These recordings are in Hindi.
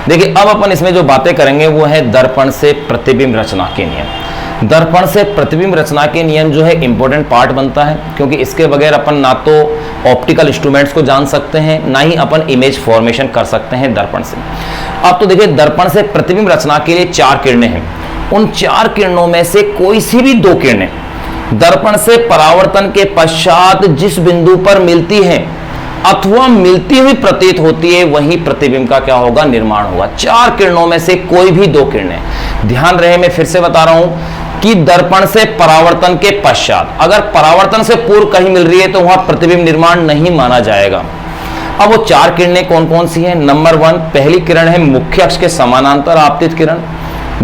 देखिए अब अपन इसमें जो बातें करेंगे वो है दर्पण से प्रतिबिंब रचना के नियम। दर्पण से प्रतिबिंब रचना के नियम जो है इंपॉर्टेंट पार्ट बनता है, क्योंकि इसके बगैर अपन ना तो ऑप्टिकल इंस्ट्रूमेंट्स को जान सकते हैं, ना ही अपन इमेज फॉर्मेशन कर सकते हैं दर्पण से। अब तो देखिए दर्पण से प्रतिबिंब रचना के लिए 4 किरणें हैं। उन 4 किरणों में से कोई सी भी 2 किरणें दर्पण से परावर्तन के पश्चात जिस बिंदु पर मिलती हैं अथवा मिलती हुई प्रतीत होती है, वही प्रतिबिंब का क्या होगा, निर्माण होगा। 4 किरणों में से कोई भी 2 किरणें, ध्यान रहे मैं फिर से बता रहा हूं कि दर्पण से परावर्तन के पश्चात, अगर परावर्तन से पूर्व कहीं मिल रही है तो वहां प्रतिबिंब निर्माण नहीं माना जाएगा। अब वो 4 किरणें कौन कौन सी हैं? नंबर 1, पहली किरण है मुख्य अक्ष के समानांतर आपतित किरण।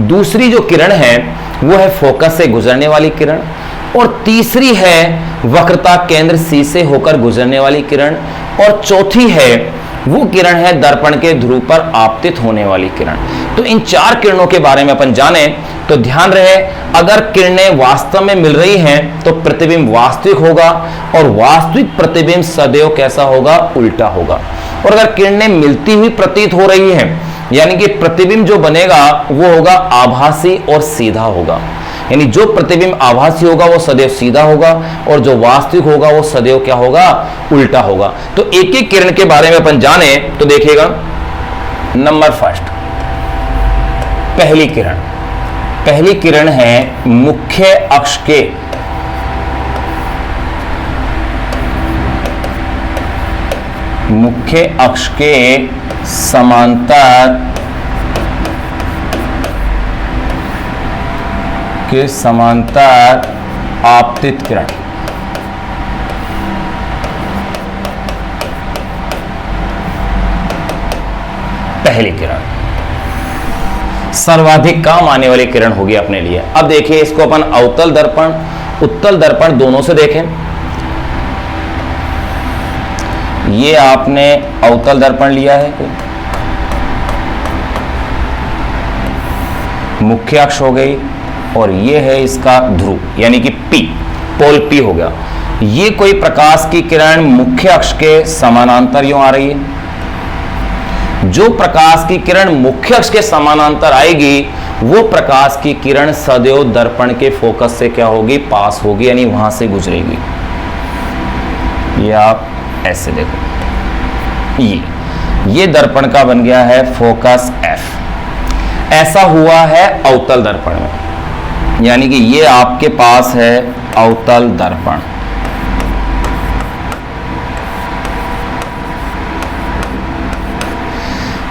दूसरी जो किरण है वो है फोकस से गुजरने वाली किरण, और तीसरी है वक्रता केंद्र C से होकर गुजरने वाली किरण, और चौथी है वो किरण है दर्पण के ध्रुव पर आपतित होने वाली किरण। तो इन 4 किरणों के बारे में अपन जाने तो ध्यान रहे, अगर किरणें वास्तव में मिल रही हैं तो प्रतिबिंब वास्तविक होगा, और वास्तविक प्रतिबिंब सदैव कैसा होगा, उल्टा होगा। और अगर किरणें मिलती हुई प्रतीत हो रही हैं, यानी कि प्रतिबिंब जो बनेगा वो होगा आभासी और सीधा होगा। यानी जो प्रतिबिंब आभासी होगा वो सदैव सीधा होगा, और जो वास्तविक होगा वो सदैव क्या होगा, उल्टा होगा। तो एक एक किरण के बारे में अपन जाने तो देखिएगा। नंबर 1, पहली किरण है मुख्य अक्ष के समांतर आपतित किरण। पहली किरण सर्वाधिक काम आने वाली किरण होगी अपने लिए। अब देखिए इसको अपन अवतल दर्पण, उत्तल दर्पण दोनों से देखें। ये आपने अवतल दर्पण लिया है, मुख्य अक्ष हो गई, और ये है इसका ध्रुव यानी कि P, पोल P हो गया। ये कोई प्रकाश की किरण मुख्य अक्ष के समानांतर यूं आ रही है। जो प्रकाश की किरण मुख्य अक्ष के समानांतर आएगी वो प्रकाश की किरण सदैव दर्पण के फोकस से क्या होगी, पास होगी, यानी वहां से गुजरेगी। ये आप ऐसे देखो, ये दर्पण का बन गया है फोकस F। ऐसा हुआ है अवतल दर्पण में, यानी कि ये आपके पास है अवतल दर्पण।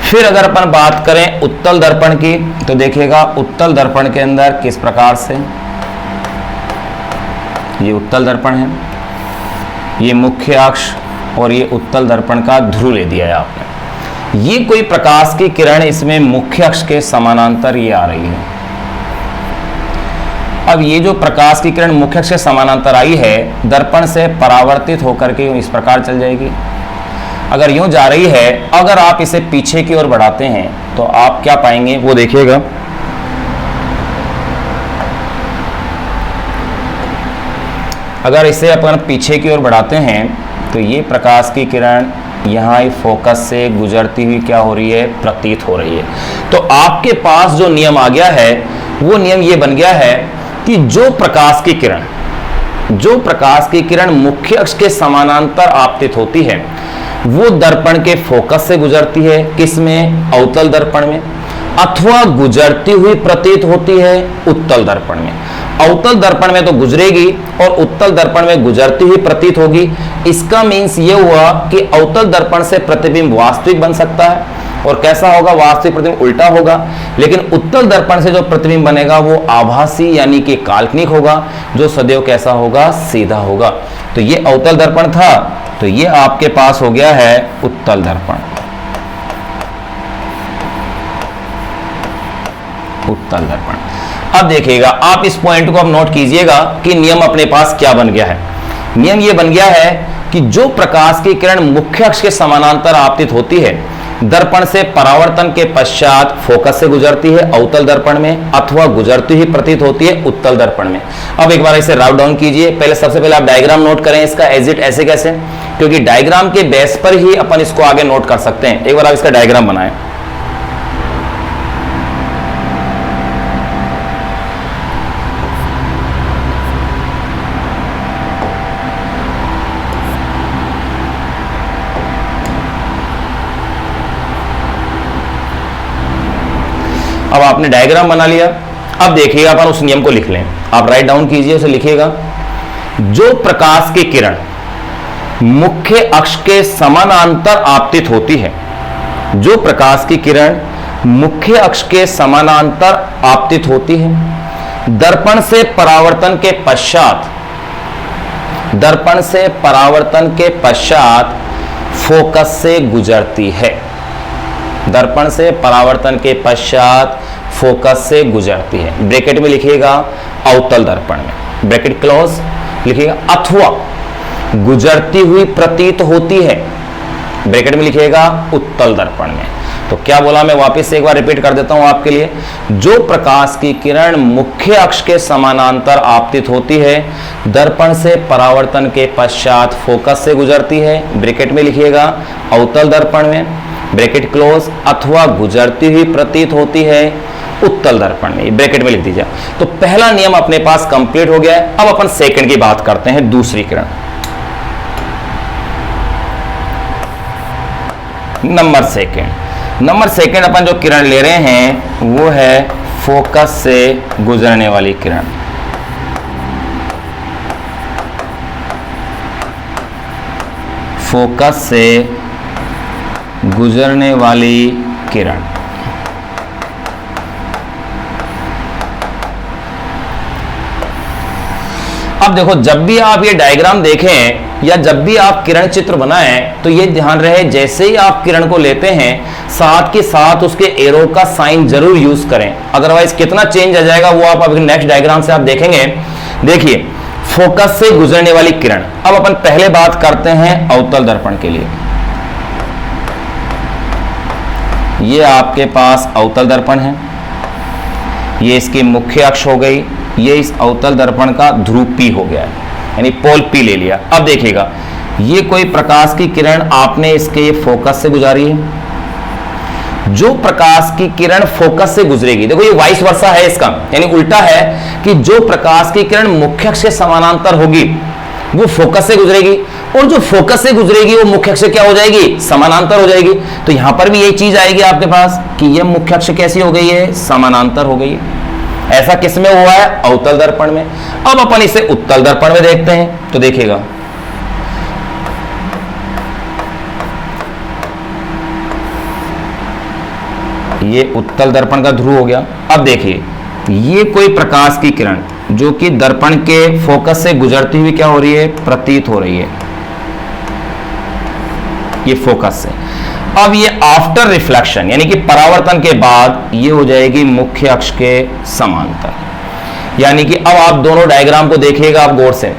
फिर अगर अपन बात करें उत्तल दर्पण की तो देखिएगा उत्तल दर्पण के अंदर किस प्रकार से, ये उत्तल दर्पण है, ये मुख्य अक्ष और ये उत्तल दर्पण का ध्रुव ले दिया है आपने। ये कोई प्रकाश की किरण इसमें मुख्य अक्ष के समानांतर ये आ रही है। अब ये जो प्रकाश की किरण मुख्य अक्ष के समानांतर आई है, दर्पण से परावर्तित होकर के इस प्रकार चल जाएगी। अगर यूं जा रही है, अगर आप इसे पीछे की ओर बढ़ाते हैं तो आप क्या पाएंगे वो देखिएगा। अगर इसे अपन पीछे की ओर बढ़ाते हैं तो ये प्रकाश की किरण यहाँ फोकस से गुजरती हुई क्या हो रही है, प्रतीत हो रही है। तो आपके पास जो नियम आ गया है वो नियम ये बन गया है कि जो प्रकाश की किरण मुख्य अक्ष के समानांतर आपतित होती है वो दर्पण के फोकस से गुजरती है, किसमें, अवतल दर्पण में, अथवा गुजरती हुई प्रतीत होती है उत्तल दर्पण में। अवतल दर्पण में तो गुजरेगी और उत्तल दर्पण में गुजरती हुई प्रतीत होगी। इसका मीन्स ये हुआ कि अवतल दर्पण से प्रतिबिंब वास्तविक बन सकता है, और कैसा होगा, वास्तविक प्रतिबिंब उल्टा होगा। लेकिन उत्तल दर्पण से जो प्रतिबिंब बनेगा वो आभासी यानी कि काल्पनिक होगा, जो सदैव कैसा होगा, सीधा होगा। तो ये अवतल दर्पण था, तो ये आपके पास हो गया है उत्तल दर्पण। उत्तल दर्पण। अब देखिएगा, आप इस पॉइंट को अब नोट कीजिएगा कि नियम अपने पास क्या बन गया है। नियम ये बन गया है कि जो प्रकाश की किरण मुख्य अक्ष के समानांतर आपतित होती है, दर्पण से परावर्तन के पश्चात फोकस से गुजरती है अवतल दर्पण में, अथवा गुजरती हुई प्रतीत होती है उत्तल दर्पण में। अब एक बार इसे राउट डाउन कीजिए। पहले सबसे पहले आप डायग्राम नोट करें इसका एज इट, ऐसे कैसे, क्योंकि डायग्राम के बेस पर ही अपन इसको आगे नोट कर सकते हैं। एक बार आप इसका डायग्राम बनाएं। अब आपने डायग्राम बना लिया। अब देखिएगा अपन उस नियम को लिख लें। आप राइट डाउन कीजिए, उसे लिखिएगा। जो प्रकाश की किरण मुख्य अक्ष के समानांतर आपतित होती है, जो प्रकाश की किरण मुख्य अक्ष के समानांतर आपतित होती है, दर्पण से परावर्तन के पश्चात, दर्पण से परावर्तन के पश्चात फोकस से गुजरती है, दर्पण से परावर्तन के पश्चात फोकस से गुजरती है। ब्रैकेट में लिखिएगा अवतल दर्पण में, ब्रैकेट क्लोज, लिखिएगा अथवा गुजरती हुई प्रतीत होती है, ब्रैकेट में लिखिएगा उत्तल दर्पण में। तो क्या बोला, मैं वापस से एक बार रिपीट कर देता हूं आपके लिए। जो प्रकाश की किरण मुख्य अक्ष के समानांतर आपतित होती है, दर्पण से परावर्तन के पश्चात फोकस से गुजरती है, ब्रैकेट में लिखिएगा अवतल दर्पण में, ब्रैकेट क्लोज, अथवा गुजरती हुई प्रतीत होती है उत्तल दर्पण में, ब्रैकेट में लिख दीजिए। तो पहला नियम अपने पास कंप्लीट हो गया है। अब अपन सेकंड की बात करते हैं, दूसरी किरण। नंबर सेकंड अपन जो किरण ले रहे हैं वो है फोकस से गुजरने वाली किरण। फोकस से गुजरने वाली किरण। अब देखो, जब भी आप ये डायग्राम देखें या जब भी आप किरण चित्र बनाएं तो ये ध्यान रहे, जैसे ही आप किरण को लेते हैं साथ के साथ उसके एरो का साइन जरूर यूज करें, अदरवाइज कितना चेंज आ जाएगा वो आप अभी नेक्स्ट डायग्राम से आप देखेंगे। देखिए, फोकस से गुजरने वाली किरण। अब अपन पहले बात करते हैं अवतल दर्पण के लिए। ये आपके पास अवतल दर्पण है, ये इसकी मुख्य अक्ष हो गई, ये इस अवतल दर्पण का ध्रुव P हो गया है, यानी पोल P ले लिया। अब देखिएगा, ये कोई प्रकाश की किरण आपने इसके फोकस से गुजारी है। जो प्रकाश की किरण फोकस से गुजरेगी, देखो ये वाइस वर्सा है इसका, यानी उल्टा है कि जो प्रकाश की किरण मुख्य अक्ष के समानांतर होगी वो फोकस से गुजरेगी, और जो फोकस से गुजरेगी वो मुख्य अक्ष से क्या हो जाएगी, समानांतर हो जाएगी। तो यहां पर भी यही चीज आएगी आपके पास कि यह मुख्य अक्ष कैसी हो गई है, समानांतर हो गई है। ऐसा किस में हुआ है, अवतल दर्पण में। अब अपन इसे उत्तल दर्पण में देखते हैं। तो देखिएगा, ये उत्तल दर्पण का ध्रुव हो गया। अब देखिए, ये कोई प्रकाश की किरण जो कि दर्पण के फोकस से गुजरती हुई क्या हो रही है, प्रतीत हो रही है, ये फोकस से। अब ये आफ्टर रिफ्लेक्शन यानी कि परावर्तन के बाद ये हो जाएगी मुख्य अक्ष के समांतर। यानी कि अब आप दोनों डायग्राम को देखिएगा आप गौर से।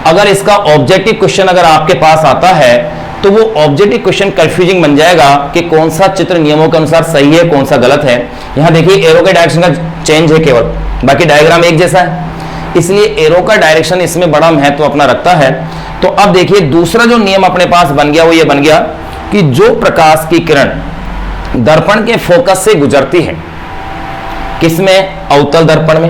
अगर इसका ऑब्जेक्टिव क्वेश्चन अगर आपके पास आता है तो वो ऑब्जेक्टिव क्वेश्चन कंफ्यूजिंग बन जाएगा कि कौन सा चित्र नियमों के अनुसार सही है, कौन सा गलत है। यहां देखिए एरो के डायरेक्शन का चेंज है केवल, बाकी डायग्राम एक जैसा है, इसलिए एरो का डायरेक्शन इसमें बड़ा महत्व अपना रखता है। तो अब देखिए, दूसरा जो नियम अपने पास बन गया वो ये बन गया कि जो प्रकाश की किरण दर्पण के फोकस से गुजरती है, किसमें, अवतल दर्पण में,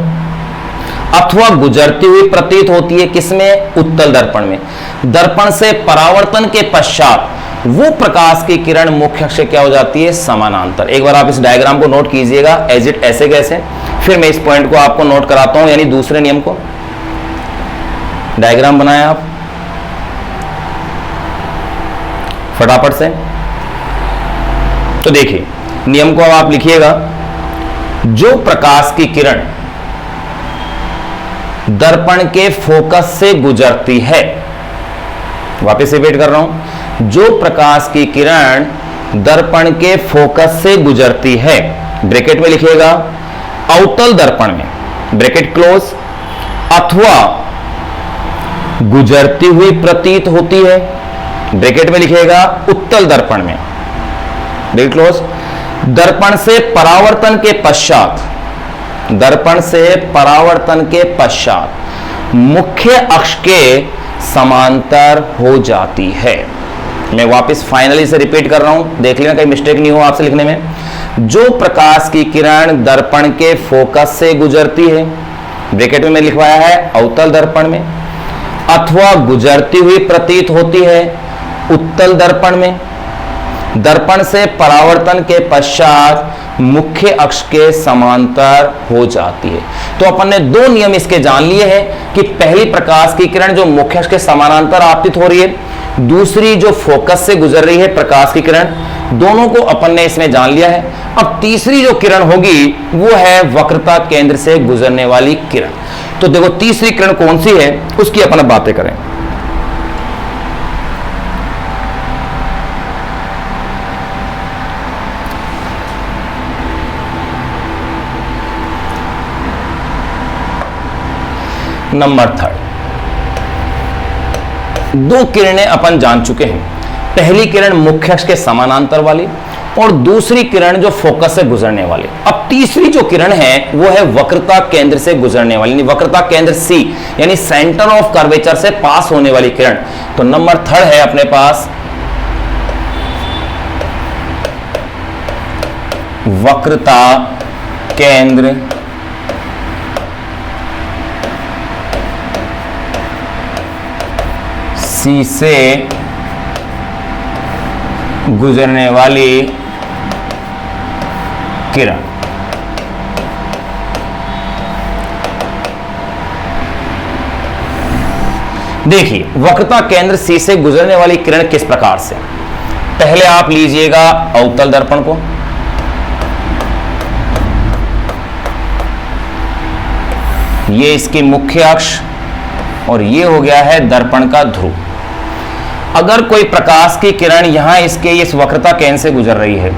अथवा गुजरती हुई प्रतीत होती है किसमें, उत्तल दर्पण में, दर्पण से परावर्तन के पश्चात वो प्रकाश की किरण मुख्य अक्ष से क्या हो जाती है, समानांतर। एक बार आप इस डायग्राम को नोट कीजिएगा एज इट ऐसे कैसे, फिर मैं इस पॉइंट को आपको नोट कराता हूं, यानी दूसरे नियम को। डायग्राम बनाया आप फटाफट से। तो देखिए, नियम को अब आप लिखिएगा, जो प्रकाश की किरण दर्पण के फोकस से गुजरती है, वापस रिपीट कर रहा हूं, जो प्रकाश की किरण दर्पण के फोकस से गुजरती है, ब्रैकेट में लिखिएगा अवतल दर्पण में, ब्रैकेट क्लोज, अथवा गुजरती हुई प्रतीत होती है, ब्रैकेट में लिखिएगा उत्तल दर्पण में, ब्रैकेट क्लोज, दर्पण से परावर्तन के पश्चात, दर्पण से परावर्तन के पश्चात मुख्य अक्ष के समांतर हो जाती है। मैं वापस फाइनली से रिपीट कर रहा हूं, देख लेना कहीं मिस्टेक नहीं हो आपसे लिखने में। जो प्रकाश की किरण दर्पण के फोकस से गुजरती है, ब्रैकेट में लिखवाया है अवतल दर्पण में, अथवा गुजरती हुई प्रतीत होती है उत्तल दर्पण में, दर्पण से परावर्तन के पश्चात मुख्य अक्ष के समांतर हो जाती है। तो अपन ने दो नियम इसके जान लिए हैं कि पहली प्रकाश की किरण जो मुख्य अक्ष के समानांतर आपतित हो रही है, दूसरी जो फोकस से गुजर रही है प्रकाश की किरण, दोनों को अपन ने इसमें जान लिया है। अब तीसरी जो किरण होगी वो है वक्रता केंद्र से गुजरने वाली किरण। तो देखो तीसरी किरण कौन सी है उसकी अपन बातें करें। नंबर 3, दो किरणें अपन जान चुके हैं। पहली किरण मुख्य अक्ष के समानांतर वाली और दूसरी किरण जो फोकस से गुजरने वाली। अब तीसरी जो किरण है वो है वक्रता केंद्र से गुजरने वाली, वक्रता केंद्र C यानी सेंटर ऑफ कर्वेचर से पास होने वाली किरण। तो नंबर 3 है अपने पास वक्रता केंद्र C से गुजरने वाली किरण। देखिए वक्रता केंद्र C से गुजरने वाली किरण किस प्रकार से। पहले आप लीजिएगा अवतल दर्पण को, ये इसकी मुख्य अक्ष और ये हो गया है दर्पण का ध्रुव। अगर कोई प्रकाश की किरण यहां इसके इस वक्रता केंद्र से गुजर रही है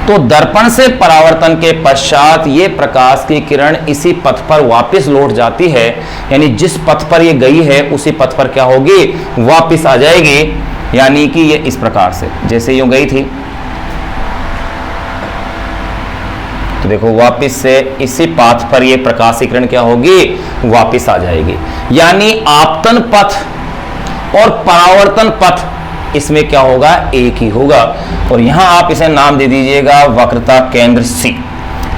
तो दर्पण से परावर्तन के पश्चात ये प्रकाश की किरण इसी पथ पर वापस लौट जाती है, यानी जिस पथ पर ये गई है उसी पथ पर क्या होगी, वापस आ जाएगी। यानी कि ये इस प्रकार से जैसे यूं गई थी, तो देखो वापस से इसी पाथ पर ये प्रकाश की किरण क्या होगी, वापस आ जाएगी। यानी आपतन पथ और परावर्तन पथ इसमें क्या होगा, एक ही होगा। और यहां आप इसे नाम दे दीजिएगा वक्रता केंद्र C।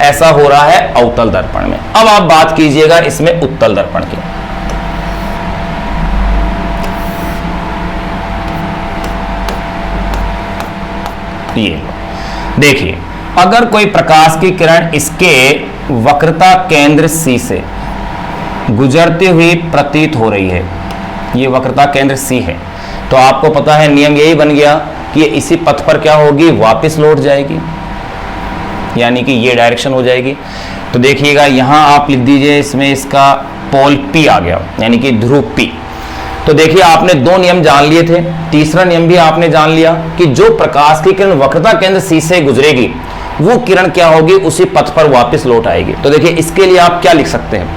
ऐसा हो रहा है अवतल दर्पण में। अब आप बात कीजिएगा इसमें उत्तल दर्पण की। ये देखिए अगर कोई प्रकाश की किरण इसके वक्रता केंद्र C से गुजरती हुई प्रतीत हो रही है, ये वक्रता केंद्र C है, तो आपको पता है नियम यही बन गया कि ये इसी पथ पर क्या होगी, वापस लौट जाएगी, यानी कि ये डायरेक्शन हो जाएगी। तो देखिएगा यहां आप लिख दीजिए इसमें इसका पोल P आ गया, यानी कि ध्रुव P। तो देखिए आपने दो नियम जान लिए थे, तीसरा नियम भी आपने जान लिया कि जो प्रकाश की किरण वक्रता केंद्र C से गुजरेगी वो किरण क्या होगी, उसी पथ पर वापस लौट आएगी। तो देखिए इसके लिए आप क्या लिख सकते हैं,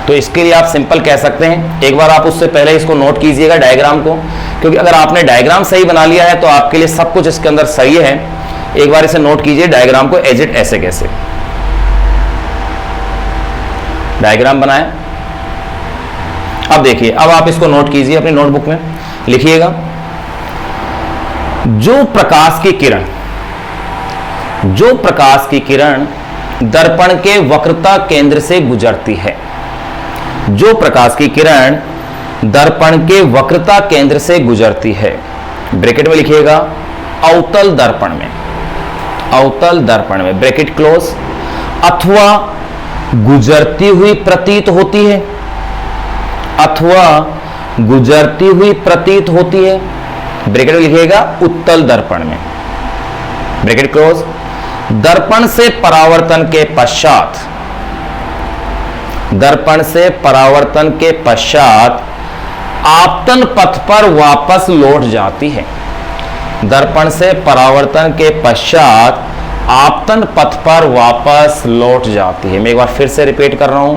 तो इसके लिए आप सिंपल कह सकते हैं, एक बार आप उससे पहले इसको नोट कीजिएगा डायग्राम को, क्योंकि अगर आपने डायग्राम सही बना लिया है तो आपके लिए सब कुछ इसके अंदर सही है। एक बार इसे नोट कीजिए डायग्राम को, एज इट ऐसे कैसे डायग्राम बनाए। अब देखिए अब आप इसको नोट कीजिए अपनी नोटबुक में, लिखिएगा जो प्रकाश की किरण दर्पण के वक्रता केंद्र से गुजरती है, जो प्रकाश की किरण दर्पण के वक्रता केंद्र से गुजरती है, ब्रैकेट में लिखिएगा अवतल दर्पण में ब्रैकेट क्लोज, अथवा गुजरती हुई प्रतीत होती है, ब्रैकेट में लिखिएगा उत्तल दर्पण में, ब्रैकेट क्लोज। दर्पण से परावर्तन के पश्चात आपतन पथ पर वापस लौट जाती है, दर्पण से परावर्तन के पश्चात आपतन पथ पर वापस लौट जाती है। मैं एक बार फिर से रिपीट कर रहा हूं,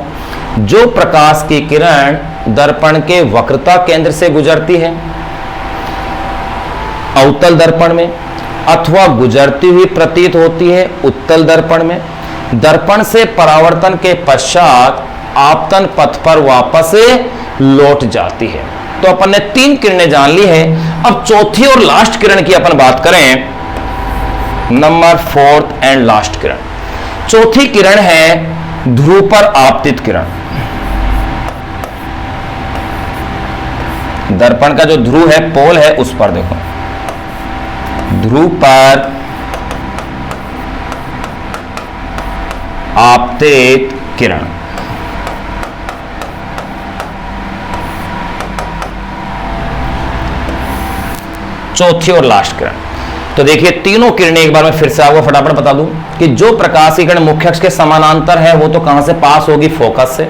जो प्रकाश की किरण दर्पण के वक्रता केंद्र से गुजरती है अवतल दर्पण में, अथवा गुजरती हुई प्रतीत होती है उत्तल दर्पण में, दर्पण से परावर्तन के पश्चात आपतन पथ पर वापस लौट जाती है। तो अपन ने 3 किरणें जान ली है। अब चौथी और लास्ट किरण की अपन बात करें, नंबर 4th एंड लास्ट किरण। चौथी किरण है ध्रुव पर आपतित किरण। दर्पण का जो ध्रुव है, पोल है, उस पर देखो ध्रुव पर आपतित किरण। चौथी और लास्ट किरण। तो देखिए तीनों किरणें एक बार मैं फिर से आपको फटाफट बता दूं कि जो प्रकाश की किरण मुख्य अक्ष के समानांतर है वो तो कहां से पास होगी, फोकस से,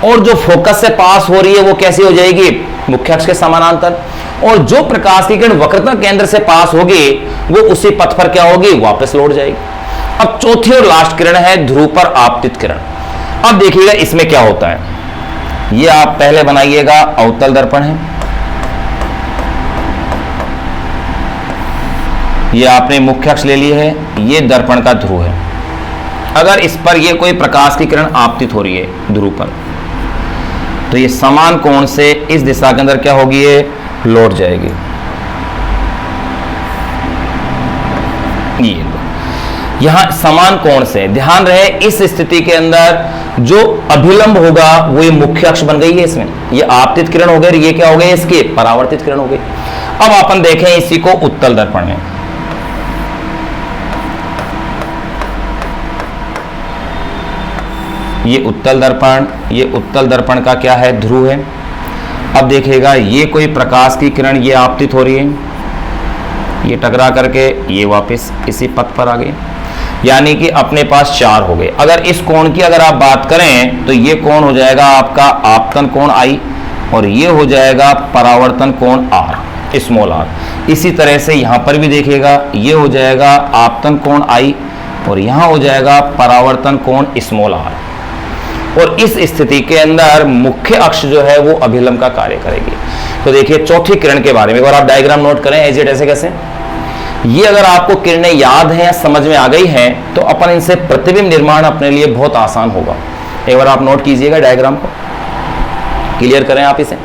और जो फोकस से पास हो रही है वो कैसी हो जाएगी, मुख्य अक्ष के समानांतर, और जो प्रकाश की किरण वक्रता केंद्र से पास होगी वो उसी पथ पर क्या होगी, वापस लौट जाएगी। अब चौथी और लास्ट किरण है ध्रुव पर आपतित किरण। अब देखिएगा इसमें क्या होता है, ये आप पहले बनाइएगा अवतल दर्पण है, ये आपने मुख्य अक्ष ले ली है, ये दर्पण का ध्रुव है। अगर इस पर ये कोई प्रकाश की किरण आपतित हो रही है ध्रुव पर, तो ये समान कोण से इस दिशा के अंदर क्या होगी, ये लौट जाएगी। ये यहां समान कोण से, ध्यान रहे इस स्थिति के अंदर जो अभिलंब होगा वो ये मुख्य अक्ष बन गई है, इसमें ये आपतित किरण हो गई, ये क्या हो गई, इसकी परावर्तित किरण हो गई। अब अपन देखें इसी को उत्तल दर्पण में। ये उत्तल दर्पण, ये उत्तल दर्पण का क्या है, ध्रुव है। अब देखिएगा ये कोई प्रकाश की किरण ये आपतित हो रही है, ये टकरा करके ये वापस इसी पथ पर आ गई, यानी कि अपने पास चार हो गए। अगर इस कोण की अगर आप बात करें तो ये कोण हो जाएगा आपका आपतन कोण I, और ये हो जाएगा परावर्तन कोण R, स्मॉल r। इसी तरह से यहां पर भी देखिएगा ये हो जाएगा आपतन कोण I और यहां हो जाएगा परावर्तन कोण स्मॉल r। और इस स्थिति के अंदर मुख्य अक्ष जो है वो अभिलंब का कार्य करेगी। तो देखिए चौथी किरण के बारे में एक बार आप डायग्राम नोट करें, एज इट ऐसे कैसे। ये अगर आपको किरणें याद हैं, समझ में आ गई हैं, तो अपन इनसे प्रतिबिंब निर्माण अपने लिए बहुत आसान होगा। एक बार आप नोट कीजिएगा, डायग्राम को क्लियर करें आप इसे।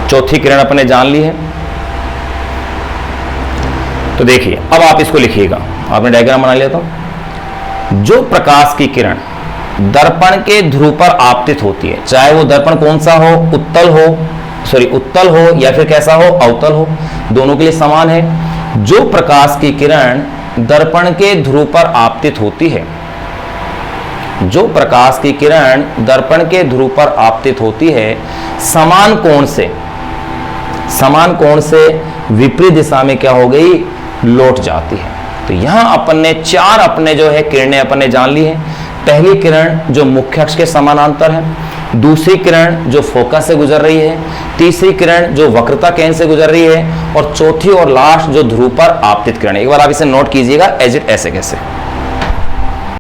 चौथी किरण अपने जान ली है, तो देखिए अब आप इसको लिखिएगा, आपने डायग्राम बना लिया। तो जो प्रकाश की किरण दर्पण के ध्रुव पर आपतित होती है, चाहे वो दर्पण कौन सा हो, उत्तल हो या फिर कैसा हो, अवतल हो, दोनों के लिए समान है। जो प्रकाश की किरण दर्पण के ध्रुव पर आपतित होती है, जो प्रकाश की किरण दर्पण के ध्रुव पर आपतित होती है, समान कोण से विपरीत दिशा में क्या हो गई, लौट जाती है। तो यहां अपन ने चार अपने जो है किरणें अपन ने जान ली है। पहली किरण जो मुख्य अक्ष के समानांतर है, दूसरी किरण जो फोकस से गुजर रही है, तीसरी किरण जो वक्रता केंद्र से गुजर रही है, और चौथी और लास्ट जो ध्रुव पर आपतित किरण है। एक बार आप इसे नोट कीजिएगा, एज इट ऐसे कैसे।